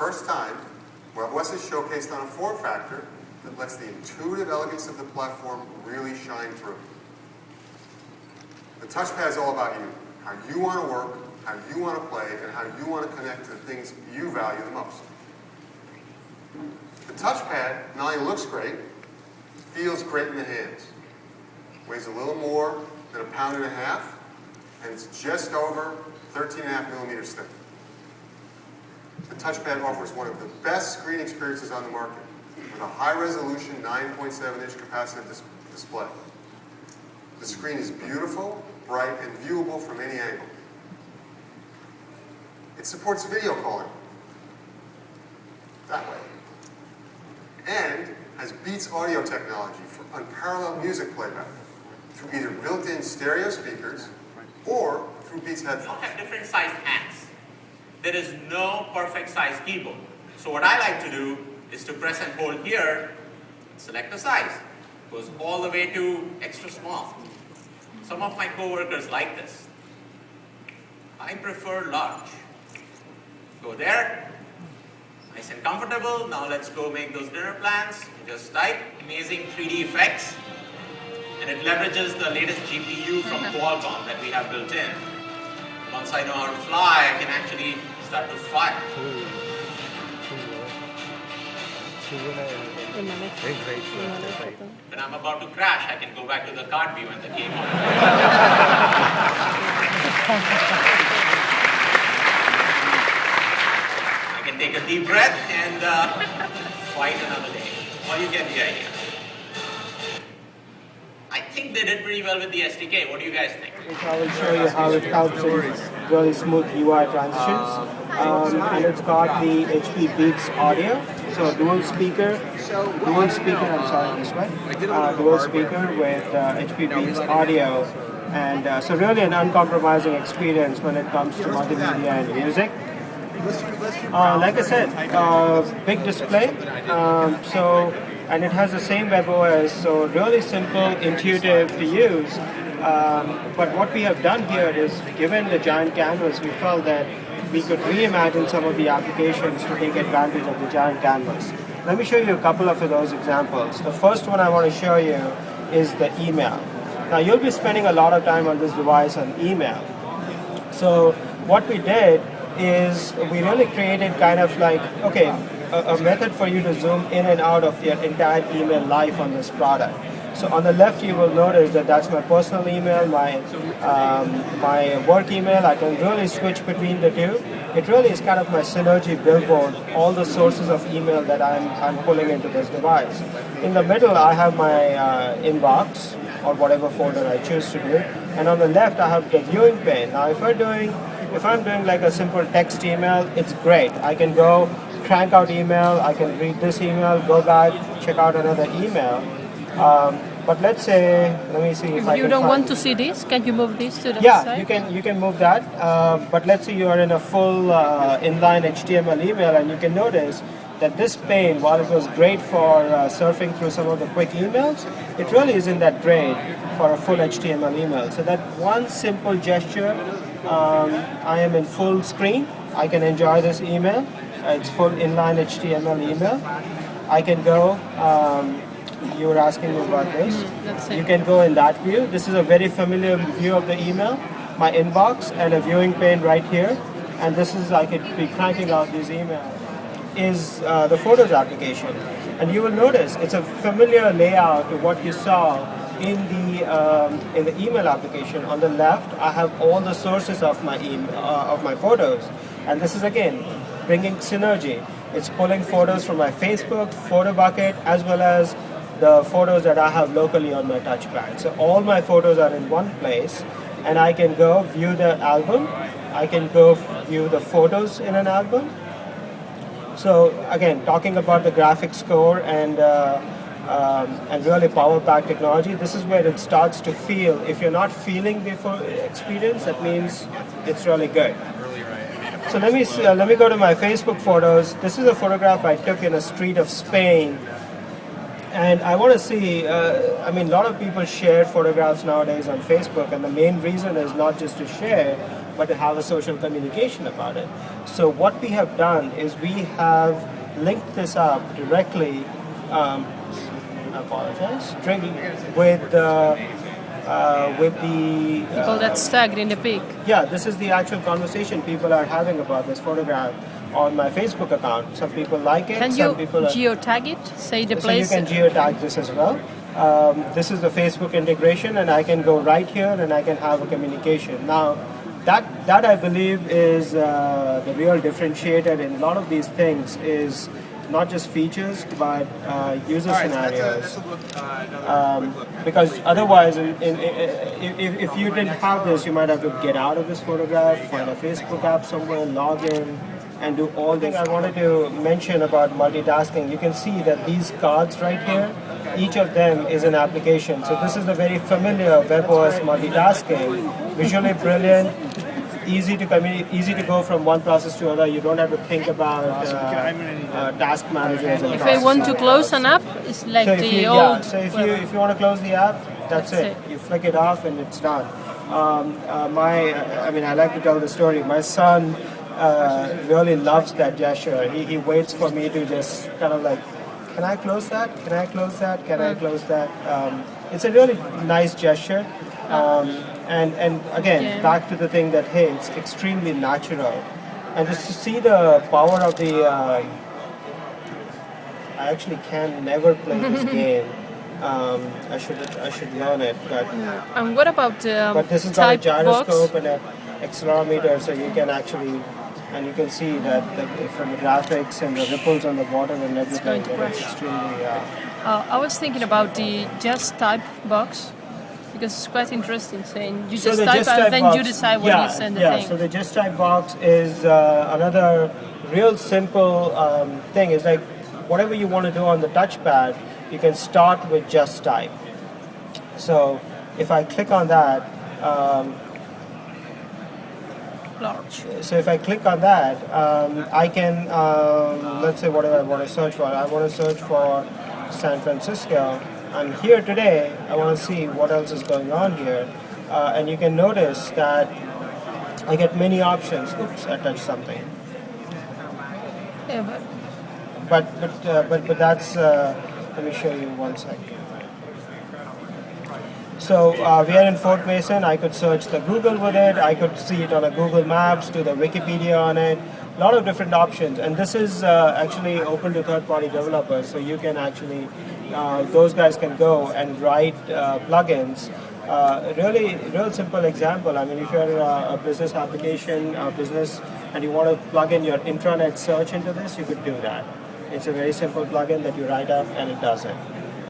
first time, WebOS is showcased on a form factor that lets the intuitive elegance of the platform really shine through. The touchpad is all about you, how you want to work, how you want to play, and how you want to connect to the things you value the most. The touchpad not only looks great, feels great in the hands. Weighs a little more than 1.5 pounds, and it's just over 13.5 millimeters thick. The touchpad offers one of the best screen experiences on the market, with a high-resolution 9.7-inch capacitive display. The screen is beautiful, bright, and viewable from any angle. It supports video calling, that way, and has Beats audio technology for unparalleled music playback through either built-in stereo speakers or through Beats headphones. All have different sized hands. There is no perfect size keyboard. So what I like to do is to press and hold here, select the size. Goes all the way to extra small. Some of my coworkers like this. I prefer large. Go there, nice and comfortable. Now let's go make those dinner plans. Just type, amazing 3D effects. And it leverages the latest GPU from Qualcomm that we have built in. Once I know how to fly, I can actually start to fire. When I'm about to crash, I can go back to the card view and the game on. I can take a deep breath and fight another day. Well, you get the idea. I think they did pretty well with the SDK. What do you guys think? I will show you how it helps in really smooth UI transitions. And it's got the HP Beats audio, so dual speaker, I'm sorry, this way. Dual speaker with HP Beats audio. And so really an uncompromising experience when it comes to multimedia and music. Like I said, big display, and it has the same WebOS, so really simple, intuitive to use. But what we have done here is, given the giant canvas, we felt that we could reimagine some of the applications to take advantage of the giant canvas. Let me show you a couple of those examples. The first one I want to show you is the email. Now you'll be spending a lot of time on this device on email. So what we did is we really created kind of like, okay, a method for you to zoom in and out of your entire email life on this product. So on the left you will notice that that's my personal email, my work email. I can really switch between the two. It really is kind of my synergy billboard, all the sources of email that I'm pulling into this device. In the middle I have my inbox, or whatever folder I choose to do. And on the left I have the viewing pane. Now if I'm doing like a simple text email, it's great. I can go crank out email, I can read this email, go back, check out another email. But let's say, let me see if I can. You don't want to see this? Can you move this to the side? Yeah, you can move that. But let's say you are in a full inline HTML email, and you can notice that this pane, while it was great for surfing through some of the quick emails, it really isn't that great for a full HTML email. So that one simple gesture, I am in full screen. I can enjoy this email. It's full inline HTML email. I can go, you were asking me about this. You can go in that view. This is a very familiar view of the email. My inbox and a viewing pane right here. And this is, I could be cranking out these emails. Is the Photos application. And you will notice it's a familiar layout to what you saw in the email application. On the left, I have all the sources of my photos. And this is again bringing synergy. It's pulling photos from my Facebook photo bucket as well as the photos that I have locally on my touchpad. So all my photos are in one place, and I can go view the album. I can go view the photos in an album. So again, talking about the graphics core and really power-packed technology, this is where it starts to feel. If you're not feeling the experience, that means it's really good. So let me go to my Facebook photos. This is a photograph I took in a street of Spain. And I want to see, a lot of people share photographs nowadays on Facebook, and the main reason is not just to share, but to have a social communication about it. So what we have done is we have linked this up directly, I apologize, with the People that's tagged in the pic. yeah, this is the actual conversation people are having about this photograph on my Facebook account. Some people like it, Can some you people geotag it? Say the so place. you can geotag this as well. This is the Facebook integration, and I can go right here and I can have a communication. Now, that I believe is the real differentiator in a lot of these things is not just features, but user scenarios. Because otherwise, if you didn't have this, you might have to get out of this photograph, find a Facebook app somewhere, log in, and do all this. I wanted to mention about multitasking. You can see that these cards right here, each of them is an application. So this is the very familiar WebOS multitasking, visually brilliant, easy to go from one process to another. You don't have to think about task managers. And If I want to close an app, it's like so the old. So if you want to close the app, that's it. You flick it off and it's done. I like to tell the story. My son really loves that gesture. He waits for me to just kind of like, can I close that? Can I close that? Can I close that? It's a really nice gesture. And again, back to the thing that, hey, it's extremely natural. And just to see the power of the, I actually can never play this game. I should learn it, but And what about but this has got a type gyroscope box? and an accelerometer, so you can actually, and you can see that from the graphics and the ripples on the water and everything, going to that it's crash. extremely. I was thinking about the just type box because it's quite interesting. Saying you So just the type just and type then box, you decide when you send the thing. So the just type box is another real simple thing. It's like whatever you want to do on the touchpad, you can start with just type. So if I click on that, Large. so if I click on that, I can, let's say what do I want to search for? I want to search for San Francisco. I'm here today. I want to see what else is going on here. And you can notice that I get many options. Oops, I touched something. Yeah, but But that's, let me show you one second. So we are in Fort Mason. I could search the Google with it. I could see it on a Google Maps, do the Wikipedia on it. A lot of different options. And this is actually open to third-party developers. So you can actually, those guys can go and write plugins. Real simple example. I mean, if you're a business application, business, and you want to plug in your intranet search into this, you could do that. It's a very simple plugin that you write up and it does it.